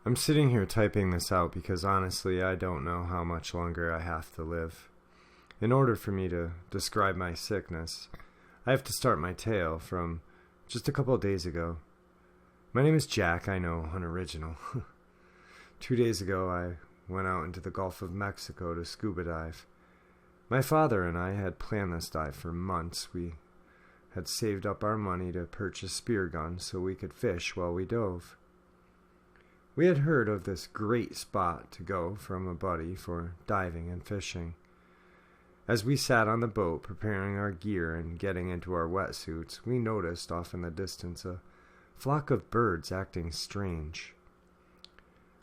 I'm sitting here typing this out because honestly I don't know how much longer I have to live. In order for me to describe my sickness, I have to start my tale from just a couple of days ago. My name is Jack, I know, unoriginal. 2 days ago I went out into the Gulf of Mexico to scuba dive. My father and I had planned this dive for months. We had saved up our money to purchase spear guns so we could fish while we dove. We had heard of this great spot to go from a buddy for diving and fishing. As we sat on the boat preparing our gear and getting into our wetsuits, we noticed off in the distance a flock of birds acting strange.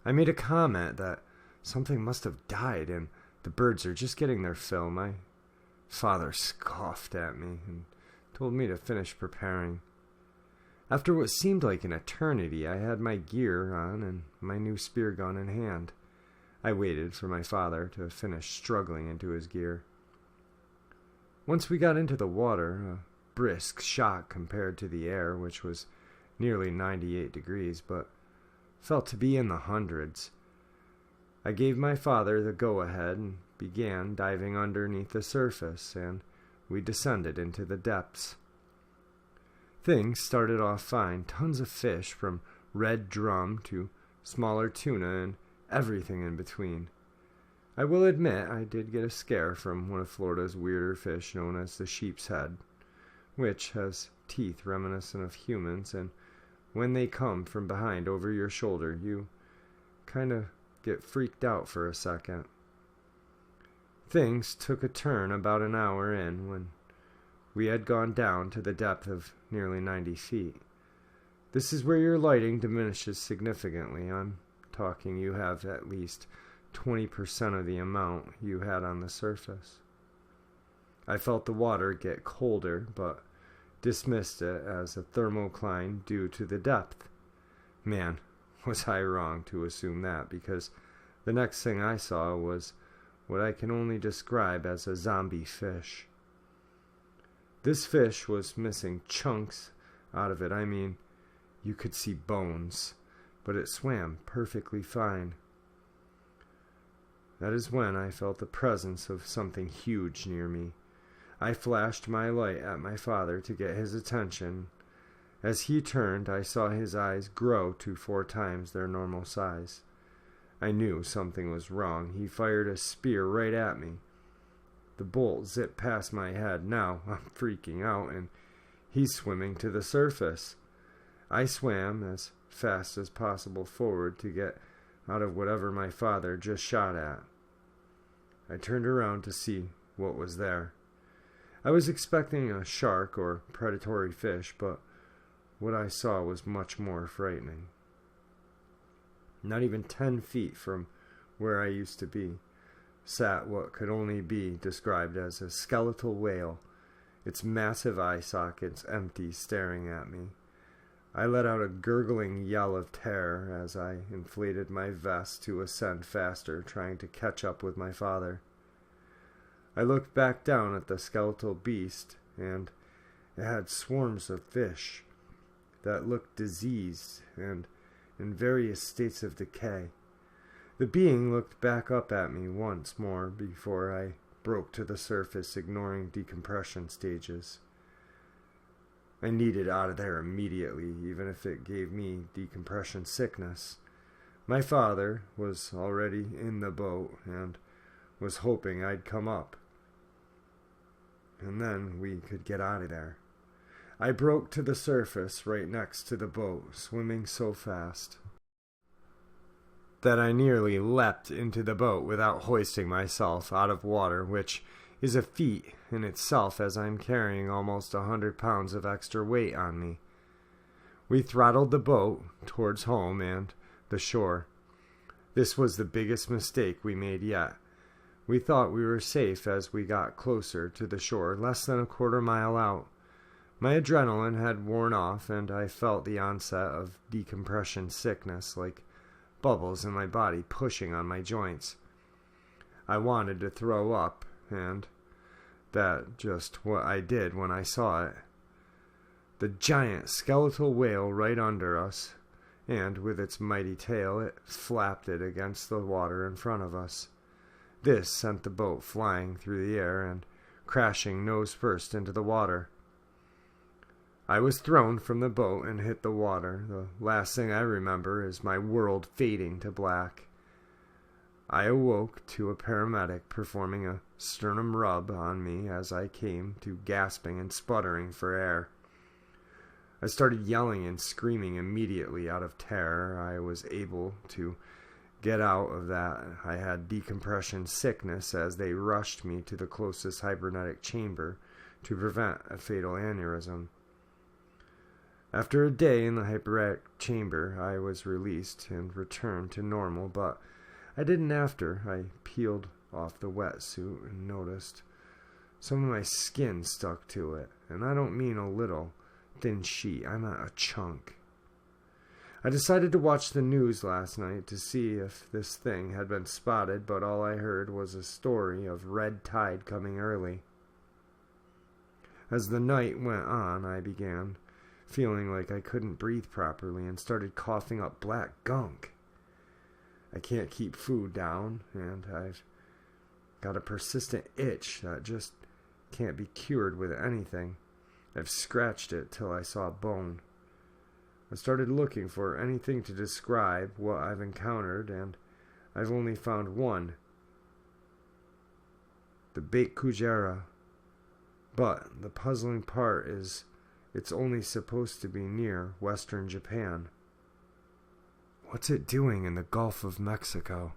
I made a comment that something must have died and the birds are just getting their fill. My father scoffed at me and told me to finish preparing. After what seemed like an eternity, I had my gear on and my new spear gun in hand. I waited for my father to finish struggling into his gear. Once we got into the water, a brisk shock compared to the air, which was nearly 98 degrees, but felt to be in the hundreds. I gave my father the go-ahead and began diving underneath the surface, and we descended into the depths. Things started off fine, tons of fish from red drum to smaller tuna and everything in between. I will admit I did get a scare from one of Florida's weirder fish known as the sheep's head, which has teeth reminiscent of humans, and when they come from behind over your shoulder, you kind of get freaked out for a second. Things took a turn about an hour in when we had gone down to the depth of nearly 90 feet. This is where your lighting diminishes significantly. I'm talking you have at least 20% of the amount you had on the surface. I felt the water get colder, but dismissed it as a thermocline due to the depth. Man, was I wrong to assume that, because the next thing I saw was what I can only describe as a zombie fish. This fish was missing chunks out of it. I mean, you could see bones, but it swam perfectly fine. That is when I felt the presence of something huge near me. I flashed my light at my father to get his attention. As he turned, I saw his eyes grow to 4 times their normal size. I knew something was wrong. He fired a spear right at me. The bolt zipped past my head. Now I'm freaking out, and he's swimming to the surface. I swam as fast as possible forward to get out of whatever my father just shot at. I turned around to see what was there. I was expecting a shark or predatory fish, but what I saw was much more frightening. Not even 10 feet from where I used to be sat what could only be described as a skeletal whale, its massive eye sockets empty, staring at me. I let out a gurgling yell of terror as I inflated my vest to ascend faster, trying to catch up with my father. I looked back down at the skeletal beast, and it had swarms of fish that looked diseased and in various states of decay. The being looked back up at me once more before I broke to the surface, ignoring decompression stages. I needed out of there immediately, even if it gave me decompression sickness. My father was already in the boat and was hoping I'd come up, and then we could get out of there. I broke to the surface right next to the boat, swimming so fast that I nearly leapt into the boat without hoisting myself out of water, which is a feat in itself as I'm carrying almost 100 pounds of extra weight on me. We throttled the boat towards home and the shore. This was the biggest mistake we made yet. We thought we were safe as we got closer to the shore, less than a quarter mile out. My adrenaline had worn off, and I felt the onset of decompression sickness, like bubbles in my body pushing on my joints. I wanted to throw up, and that's just what I did when I saw it. The giant skeletal whale right under us and with its mighty tail it flapped it against the water in front of us. This sent the boat flying through the air and crashing nose first into the water. I was thrown from the boat and hit the water. The last thing I remember is my world fading to black. I awoke to a paramedic performing a sternum rub on me as I came to gasping and sputtering for air. I started yelling and screaming immediately out of terror. I was able to get out of that. I had decompression sickness as they rushed me to the closest hypernetic chamber to prevent a fatal aneurysm. After a day in the hyperbaric chamber, I was released and returned to normal, but I didn't after I peeled off the wetsuit and noticed some of my skin stuck to it, and I don't mean a little thin sheet, I meant a chunk. I decided to watch the news last night to see if this thing had been spotted, but all I heard was a story of red tide coming early. As the night went on, I began feeling like I couldn't breathe properly and started coughing up black gunk. I can't keep food down, and I've got a persistent itch that just can't be cured with anything. I've scratched it till I saw bone. I started looking for anything to describe what I've encountered, and I've only found one. The Bake-Kujira. But the puzzling part is it's only supposed to be near western Japan. What's it doing in the Gulf of Mexico?